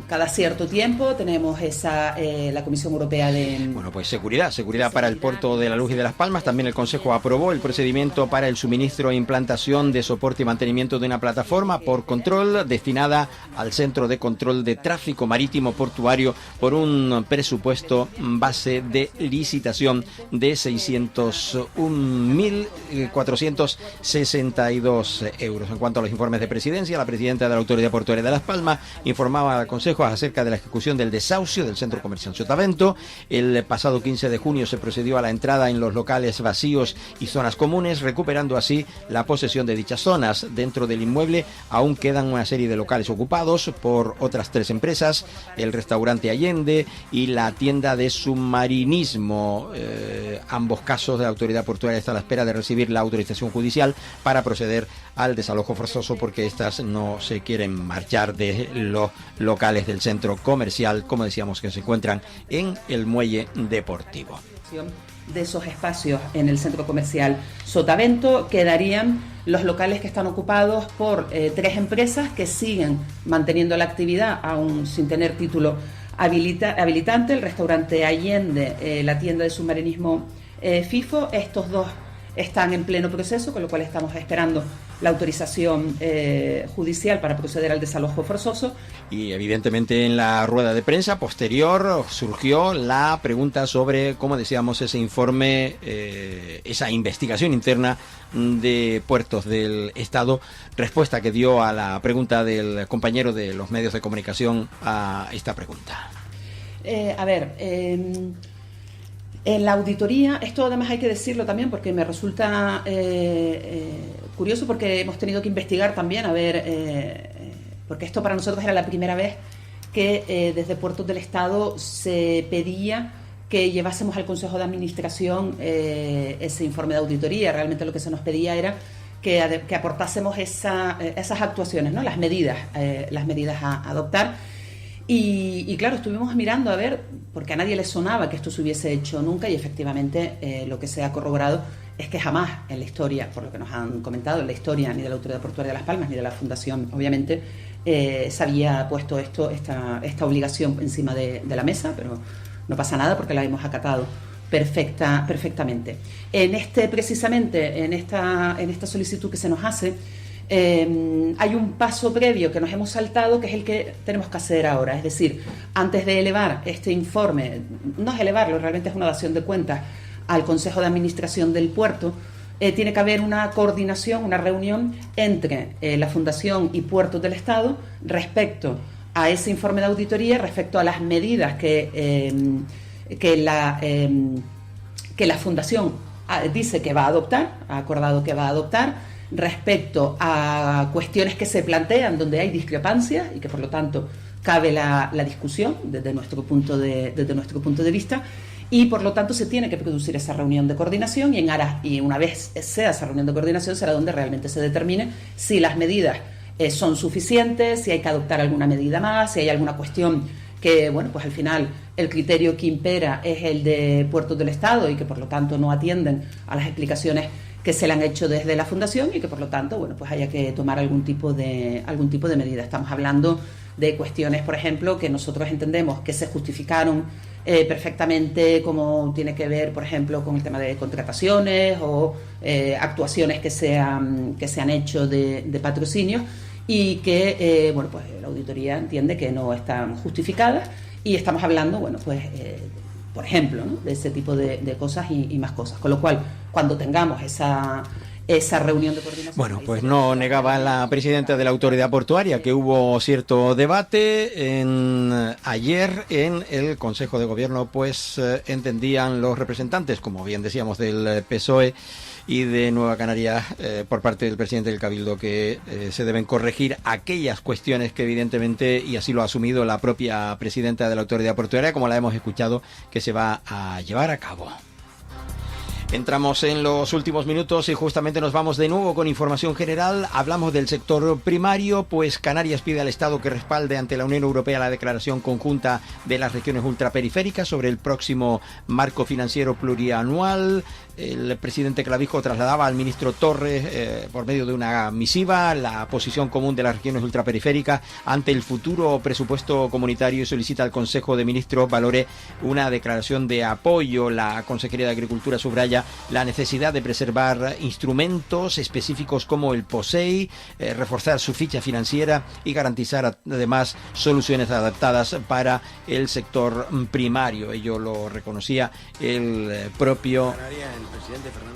cada cierto tiempo tenemos la Comisión Europea de... Bueno, pues seguridad para el puerto de La Luz y de Las Palmas. También el Consejo aprobó el procedimiento para el suministro e implantación de soporte y mantenimiento de una plataforma por control destinada al Centro de Control de Tráfico Marítimo Portuario por un presupuesto base de licitación de 601.462 euros. En cuanto a los informes de presidencia, la presidenta de la Autoridad Portuaria de Las Palmas informaba al Consejo acerca de la ejecución del desahucio del Centro Comercial Sotavento. El pasado 15 de junio se procedió a la entrada en los locales vacíos y zonas comunes, recuperando así la posesión de dichas zonas. Dentro del inmueble aún quedan una serie de locales ocupados por otras 3 empresas, el restaurante Allende y la tienda de submarinismo. Ambos casos de la Autoridad Portuaria está a la espera de recibir la autorización judicial para proceder al desalojo forzoso, porque estas no se quieren marchar de los locales del centro comercial, como decíamos, que se encuentran en el muelle deportivo. De esos espacios en el centro comercial Sotavento quedarían los locales que están ocupados por 3 empresas que siguen manteniendo la actividad aún sin tener título habilitante: el restaurante Allende, la tienda de submarinismo FIFO. Estos 2 están en pleno proceso, con lo cual estamos esperando la autorización judicial para proceder al desalojo forzoso. Y evidentemente en la rueda de prensa posterior surgió la pregunta sobre, como decíamos, ese informe, esa investigación interna de Puertos del Estado, respuesta que dio a la pregunta del compañero de los medios de comunicación a esta pregunta. En la auditoría, esto además hay que decirlo también porque me resulta curioso, porque hemos tenido que investigar también, porque esto para nosotros era la primera vez que desde Puertos del Estado se pedía que llevásemos al Consejo de Administración ese informe de auditoría. Realmente lo que se nos pedía era que aportásemos esas actuaciones, ¿no? Las medidas a adoptar. Y claro, estuvimos mirando a ver, porque a nadie le sonaba que esto se hubiese hecho nunca, y efectivamente lo que se ha corroborado es que jamás en la historia, por lo que nos han comentado, en la historia ni de la Autoridad Portuaria de Las Palmas ni de la Fundación, obviamente, se había puesto esta obligación encima de la mesa, pero no pasa nada porque la hemos acatado perfectamente. Precisamente en esta solicitud que se nos hace, hay un paso previo que nos hemos saltado, que es el que tenemos que hacer ahora. Es decir, antes de elevar este informe, no es elevarlo, realmente es una dación de cuentas al Consejo de Administración del puerto, tiene que haber una coordinación, una reunión entre la Fundación y Puertos del Estado respecto a ese informe de auditoría, respecto a las medidas que la Fundación dice que va a adoptar, ha acordado que va a adoptar, respecto a cuestiones que se plantean donde hay discrepancias y que por lo tanto cabe la discusión desde nuestro punto de vista, y por lo tanto se tiene que producir esa reunión de coordinación, y una vez sea esa reunión de coordinación será donde realmente se determine si las medidas son suficientes, si hay que adoptar alguna medida más, si hay alguna cuestión que, bueno, pues al final el criterio que impera es el de Puertos del Estado y que por lo tanto no atienden a las explicaciones que se le han hecho desde la Fundación, y que por lo tanto, bueno, pues haya que tomar algún tipo de medida. Estamos hablando de cuestiones, por ejemplo, que nosotros entendemos que se justificaron perfectamente, como tiene que ver, por ejemplo, con el tema de contrataciones o actuaciones que se han hecho de patrocinios, y que, bueno, pues la auditoría entiende que no están justificadas, y estamos hablando, bueno, pues por ejemplo, ¿no?, de ese tipo de cosas y más cosas. Con lo cual, cuando tengamos esa reunión de coordinación... Bueno, pues no negaba la presidenta de la Autoridad Portuaria que hubo cierto debate ayer en el Consejo de Gobierno, pues entendían los representantes, como bien decíamos, del PSOE y de Nueva Canarias, por parte del presidente del Cabildo, que se deben corregir aquellas cuestiones que evidentemente, y así lo ha asumido la propia presidenta de la Autoridad Portuaria, como la hemos escuchado, que se va a llevar a cabo. Entramos en los últimos minutos y justamente nos vamos de nuevo con información general. Hablamos del sector primario, pues Canarias pide al Estado que respalde ante la Unión Europea la declaración conjunta de las regiones ultraperiféricas sobre el próximo marco financiero plurianual. El presidente Clavijo trasladaba al ministro Torres, por medio de una misiva, la posición común de las regiones ultraperiféricas ante el futuro presupuesto comunitario y solicita al Consejo de Ministros valore una declaración de apoyo. La Consejería de Agricultura subraya la necesidad de preservar instrumentos específicos como el POSEI, reforzar su ficha financiera y garantizar además soluciones adaptadas para el sector primario. Ello lo reconocía el propio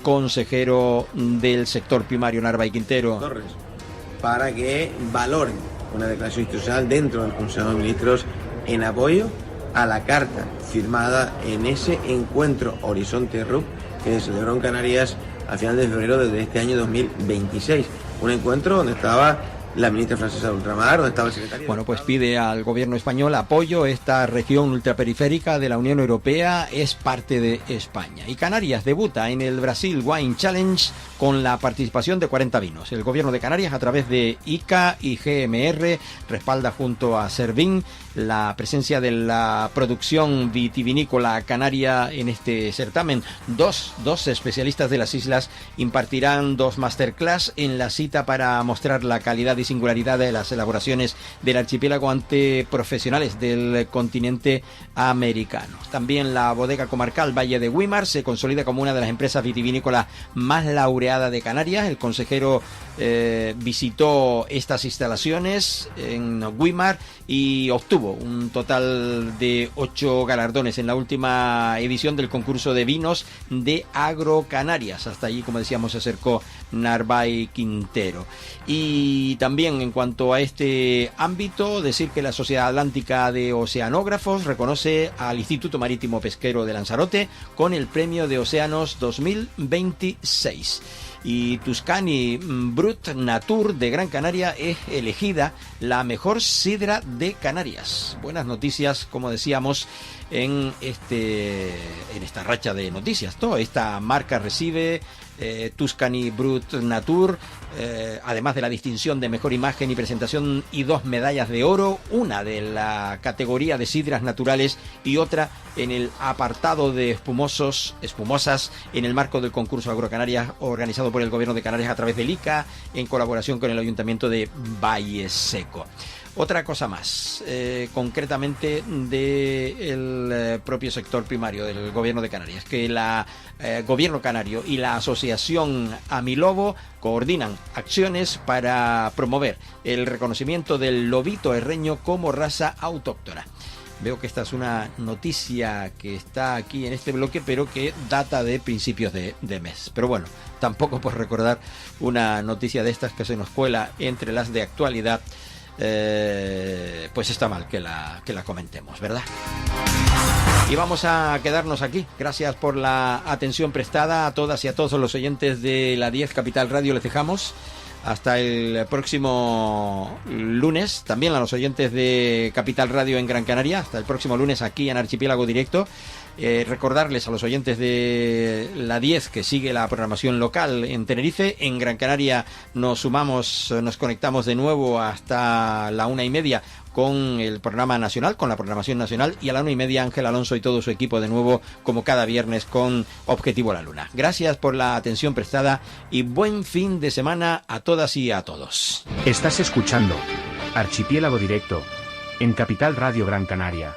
consejero del sector primario, Narváez Quintero. Torres, para que valoren una declaración institucional dentro del Consejo de Ministros en apoyo a la carta firmada en ese encuentro Horizonte RUP que se celebró en Canarias a final de febrero de este año 2026. Un encuentro donde estaba la ministra francesa de ultramar, donde estaba el secretario. Bueno, pues pide al gobierno español apoyo. Esta región ultraperiférica de la Unión Europea es parte de España. Y Canarias debuta en el Brasil Wine Challenge con la participación de 40 vinos. El gobierno de Canarias, a través de ICA y GMR, respalda junto a Servín la presencia de la producción vitivinícola canaria en este certamen. Dos especialistas de las islas impartirán 2 masterclass en la cita para mostrar la calidad y singularidad de las elaboraciones del archipiélago ante profesionales del continente americano. También la bodega comarcal Valle de Güímar se consolida como una de las empresas vitivinícolas más laureada de Canarias. El consejero visitó estas instalaciones en Güímar y obtuvo un total de 8 galardones en la última edición del concurso de vinos de Agro Canarias. Hasta allí, como decíamos, se acercó Narváez Quintero. Y también en cuanto a este ámbito, decir que la Sociedad Atlántica de Oceanógrafos reconoce al Instituto Marítimo Pesquero de Lanzarote con el Premio de Océanos 2026. Y Tuscany Brut Natur de Gran Canaria es elegida la mejor sidra de Canarias. Buenas noticias, como decíamos, en esta racha de noticias, ¿no? Esta marca recibe Tuscany Brut Natur, además de la distinción de mejor imagen y presentación, y 2 medallas de oro, una de la categoría de sidras naturales y otra en el apartado de espumosas en el marco del concurso Agrocanarias organizado por el Gobierno de Canarias a través del ICA en colaboración con el Ayuntamiento de Valle Seco. Otra cosa más, concretamente del propio sector primario del Gobierno de Canarias, que el Gobierno Canario y la Asociación Amilobo coordinan acciones para promover el reconocimiento del lobito herreño como raza autóctona. Veo que esta es una noticia que está aquí en este bloque, pero que data de principios de mes. Pero bueno, tampoco por recordar una noticia de estas que se nos cuela entre las de actualidad, pues está mal que la comentemos, ¿verdad? Y vamos a quedarnos aquí. Gracias por la atención prestada a todas y a todos los oyentes de la 10 Capital Radio. Les dejamos hasta el próximo lunes. También a los oyentes de Capital Radio en Gran Canaria. Hasta el próximo lunes aquí en Archipiélago Directo. Recordarles a los oyentes de la 10 que sigue la programación local en Tenerife. En Gran Canaria nos conectamos de nuevo hasta la 1:30 con el programa nacional, con la programación nacional, y a la 1:30 Ángel Alonso y todo su equipo de nuevo, como cada viernes, con Objetivo La Luna. Gracias por la atención prestada y buen fin de semana a todas y a todos. Estás escuchando Archipiélago Directo en Capital Radio Gran Canaria.